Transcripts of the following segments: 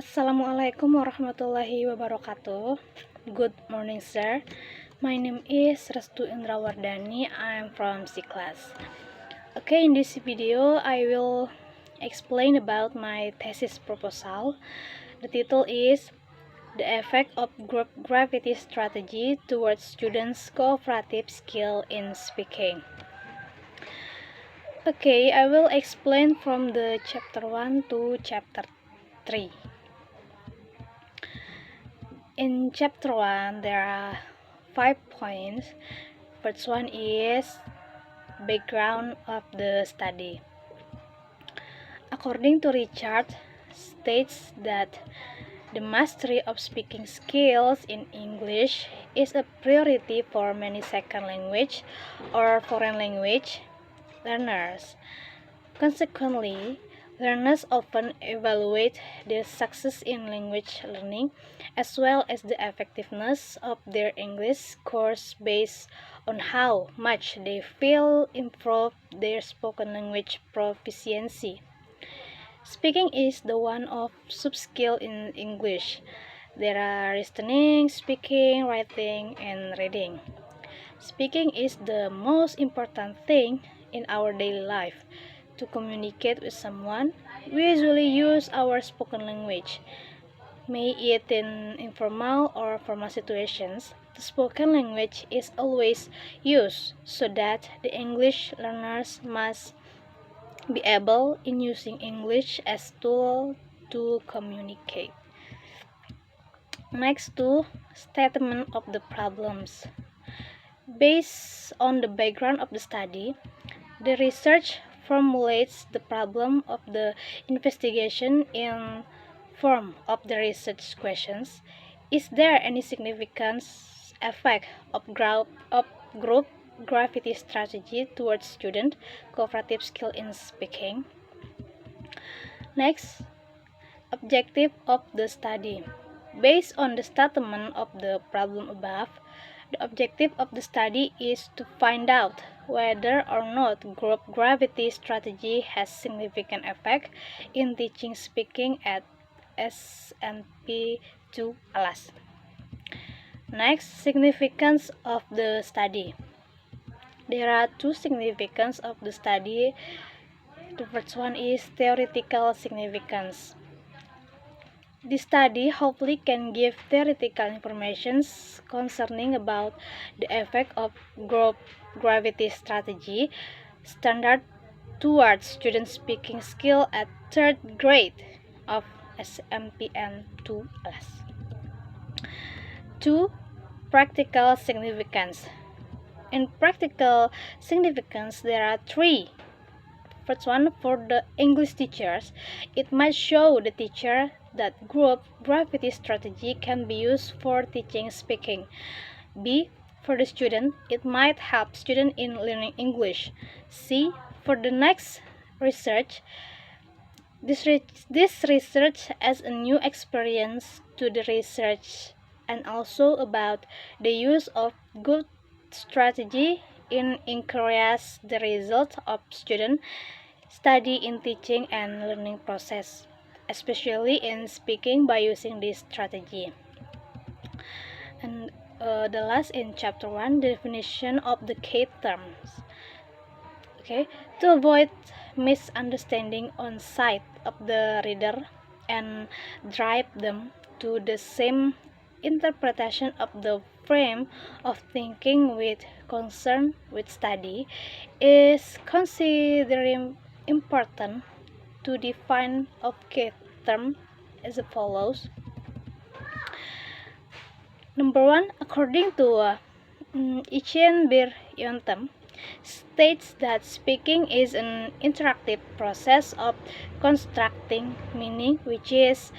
Assalamualaikum warahmatullahi wabarakatuh. Good morning, sir. My name is Restu Indrawardani. I am from C class. Okay, in this video, I will explain about my thesis proposal. The title is The Effect of Group Graffiti Strategy Towards Students' Cooperative Skill in Speaking. Okay, I will explain from the chapter 1 to chapter 3. In chapter 1, there are 5 points. First one is background of the study. According to Richard, states that the mastery of speaking skills in English is a priority for many second language or foreign language learners. Consequently, learners often evaluate their success in language learning as well as the effectiveness of their English course based on how much they feel improve their spoken language proficiency. Speaking is the one of sub-skill in English. There are listening, speaking, writing, and reading. Speaking is the most important thing in our daily life. To communicate with someone, we usually use our spoken language. May it in informal or formal situations, the spoken language is always used so that the English learners must be able in using English as tool to communicate. Next to statement of the problems. Based on the background of the study, the research formulates the problem of the investigation in form of the research questions. Is there any significant effect of group graffiti strategy towards student cooperative skill in speaking? Next, objective of the study. Based on the statement of the problem above, the objective of the study is to find out whether or not group graffiti strategy has significant effect in teaching speaking at SMP2 Alas. Next, significance of the study. There are two significance of the study. The first one is theoretical significance. This study hopefully can give theoretical information concerning about the effect of group graffiti strategy standard towards student speaking skill at 3rd grade of SMPN2S. 2. Practical significance. In practical significance, there are 3. First one, for the English teachers, it might show the teacher that group graffiti strategy can be used for teaching speaking. B. For the student, it might help student in learning English. C. For the next research, this research as a new experience to the research and also about the use of good strategy in encourage the result of student study in teaching and learning process, especially in speaking by using this strategy. And the last in chapter 1, definition of the key terms. Okay, to avoid misunderstanding on side of the reader and drive them to the same interpretation of the frame of thinking with concern with study is considered important to define of key term as follows. Number 1, according to Etienne Biryontem, states that speaking is an interactive process of constructing meaning which is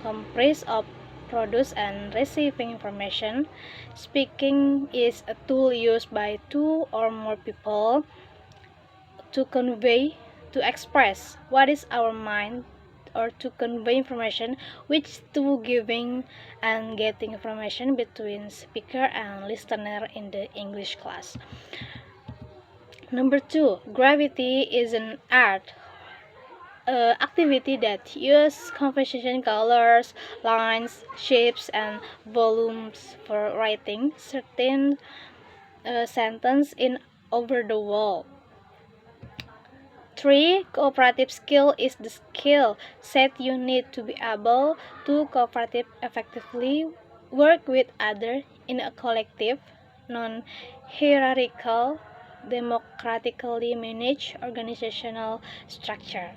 comprised of produce and receiving information. Speaking is a tool used by 2 or more people to convey, to express what is our mind or to convey information, which to giving and getting information between speaker and listener in the English class. Number 2, graffiti is an art activity that use convention colors, lines, shapes, and volumes for writing certain sentence in over the wall. 3. Cooperative skill is the skill set you need to be able to cooperate effectively, work with others in a collective, non-hierarchical, democratically managed organizational structure.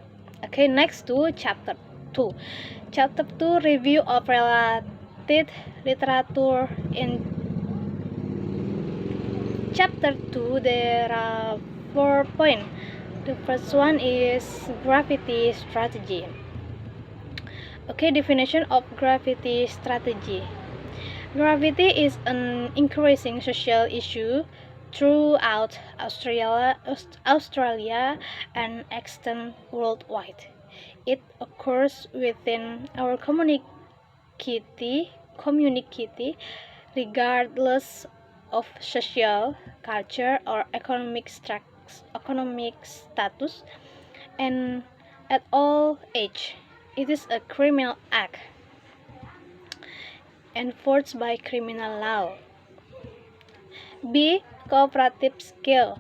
Okay, next to chapter 2. Chapter 2, review of related literature. In chapter 2, there are 4 points. The first one is graffiti strategy. Okay, definition of graffiti strategy. Graffiti is an increasing social issue throughout Australia and extend worldwide. It occurs within our community regardless of social, culture, or economic status, and at all age. It is a criminal act enforced by criminal law. B. Cooperative skill.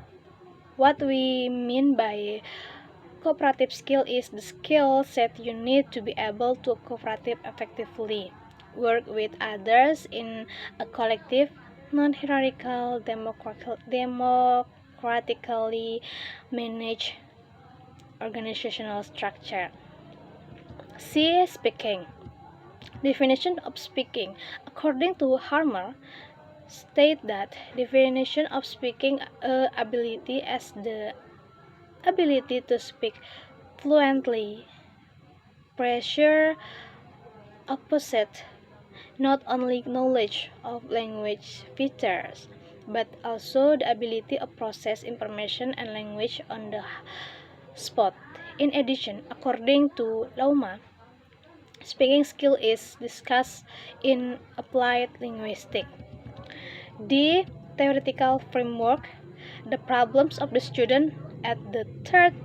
What we mean by cooperative skill is the skill set you need to be able to cooperate effectively, work with others in a collective, non-hierarchical, democratically managed organizational structure. C. Speaking. Definition of speaking. According to Harmer, state that definition of speaking ability as the ability to speak fluently, pressure opposite not only knowledge of language features, but also the ability to process information and language on the spot. In addition, according to Lauma, speaking skill is discussed in applied linguistics. D. Theoretical framework. The problems of the student at the third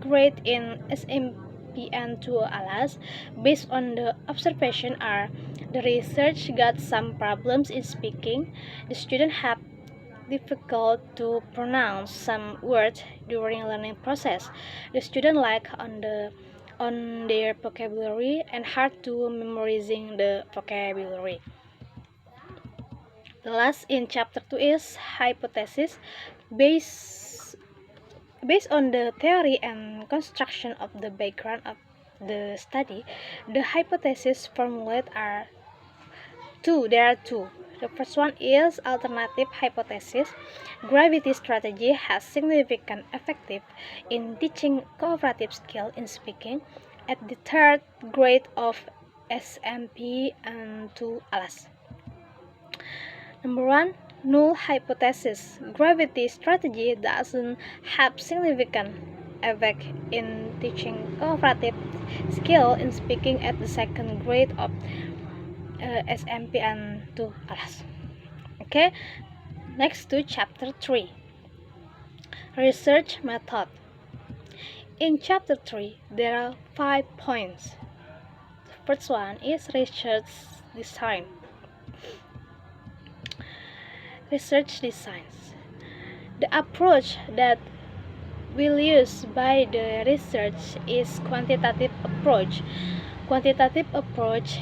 grade in SMPN 2 ALAS, based on the observation, are: the research got some problems in speaking. The student have difficult to pronounce some words during learning process. The student lack on their vocabulary and hard to memorizing the vocabulary. The last in chapter 2 is hypothesis. Based on the theory and construction of the background of the study, the hypothesis formulated are two. There are two. The first one is alternative hypothesis. Graffiti strategy has significant effective in teaching cooperative skill in speaking at the third grade of SMP and 2 ALAS. Number 1, null hypothesis. Graffiti strategy doesn't have significant effect in teaching cooperative skill in speaking at the second grade of SMP and 2 ALAS. Okay, next to chapter 3, research method. In chapter 3, there are 5 points. The first one is research design. Research designs. The approach that will used by the research is quantitative approach. Quantitative approach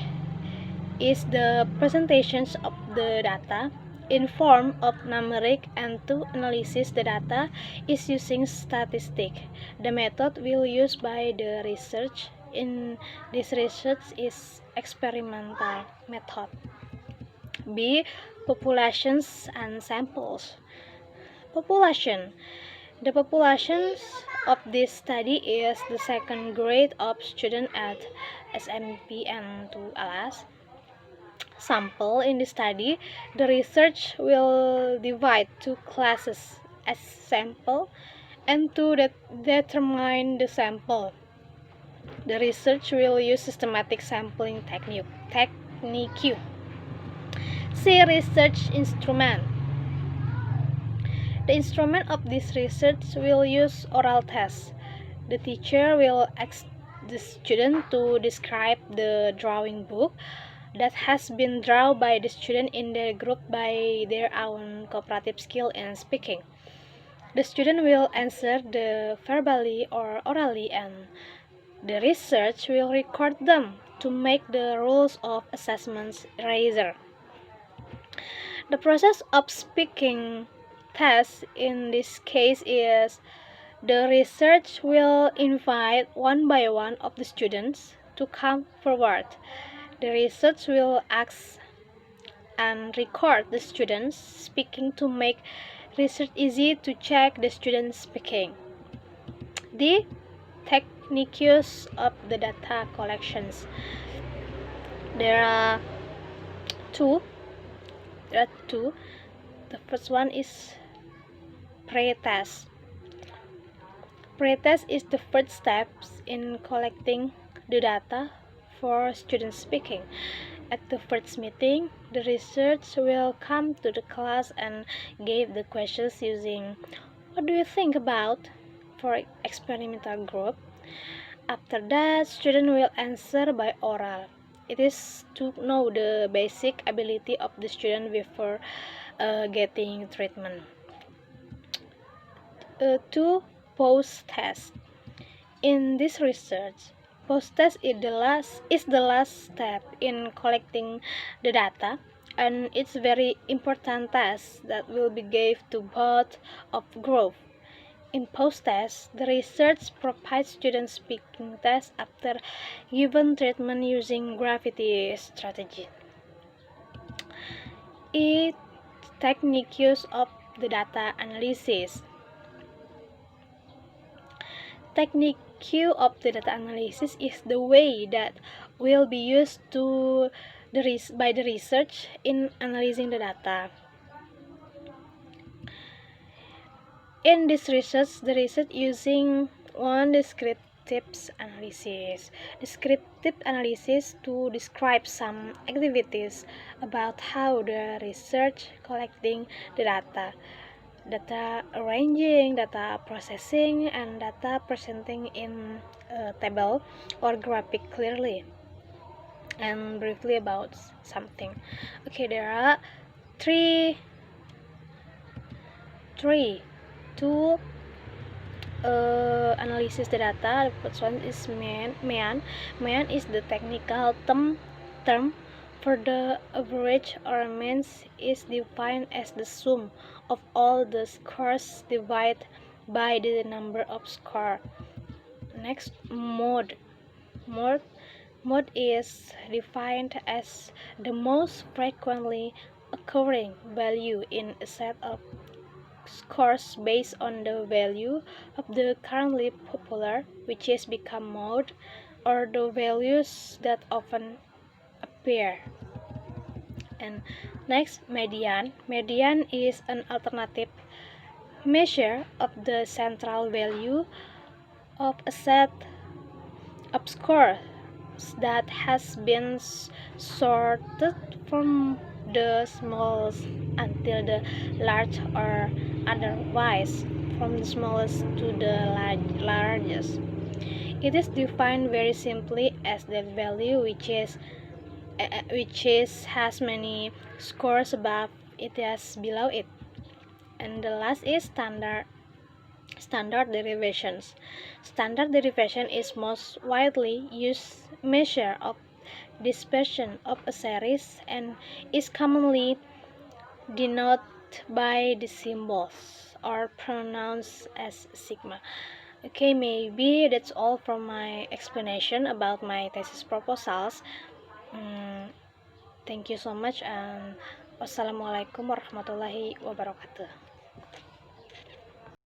is the presentations of the data in form of numeric, and to analyze the data is using statistics. The method will used by the research in this research is experimental method. B. Populations and samples. Population. The populations of this study is the second grade of student at SMP and 2 ALAS. Sample in the study. The research will divide two classes as sample and to determine the sample. The research will use systematic sampling technique. C. Research instrument. The instrument of this research will use oral tests. The teacher will the student to describe the drawing book that has been drawn by the student in the group by their own cooperative skill in speaking. The student will answer the verbally or orally, and the research will record them to make the rules of assessments easier. The process of speaking test in this case is the research will invite one by one of the students to come forward. The research will ask and record the students speaking to make research easy to check the students speaking. The techniques of the data collections. There are two. The first one is pre-test. Pre-test is the first step in collecting the data for student speaking. At the first meeting, the research will come to the class and give the questions using "What do you think about?" for experimental group. After that, student will answer by oral. It is to know the basic ability of the student before getting treatment. To post-test. In this research, post-test is the last step in collecting the data, and it's very important test that will be given to both of group. In post-test, the research provides student speaking tests after given treatment using Graffiti strategy. It techniques of the data analysis. Technique of the data analysis is the way that will be used by the research in analyzing the data. In this research, the research using one descriptive analysis. Descriptive analysis to describe some activities about how the research collecting the data arranging, data processing, and data presenting in a table or graphic clearly and briefly about something. Okay, there are three to analysis the data. The first one is mean. Mean is the technical term for the average, or means is defined as the sum of all the scores divided by the number of scores. Next, mode. Mode is defined as the most frequently occurring value in a set of scores based on the value of the currently popular, which is become mode, or the values that often appear. And next, median. Median is an alternative measure of the central value of a set of scores that has been sorted from the smallest until the large, or otherwise from the smallest to the largest. It is defined very simply as the value which has many scores above it as below it. And the last is standard derivations. Standard derivation is most widely used measure of dispersion of a series and is commonly denoted by the symbols or pronounced as sigma. Okay, maybe that's all from my explanation about my thesis proposals. Thank you so much, and wassalamualaikum warahmatullahi wabarakatuh.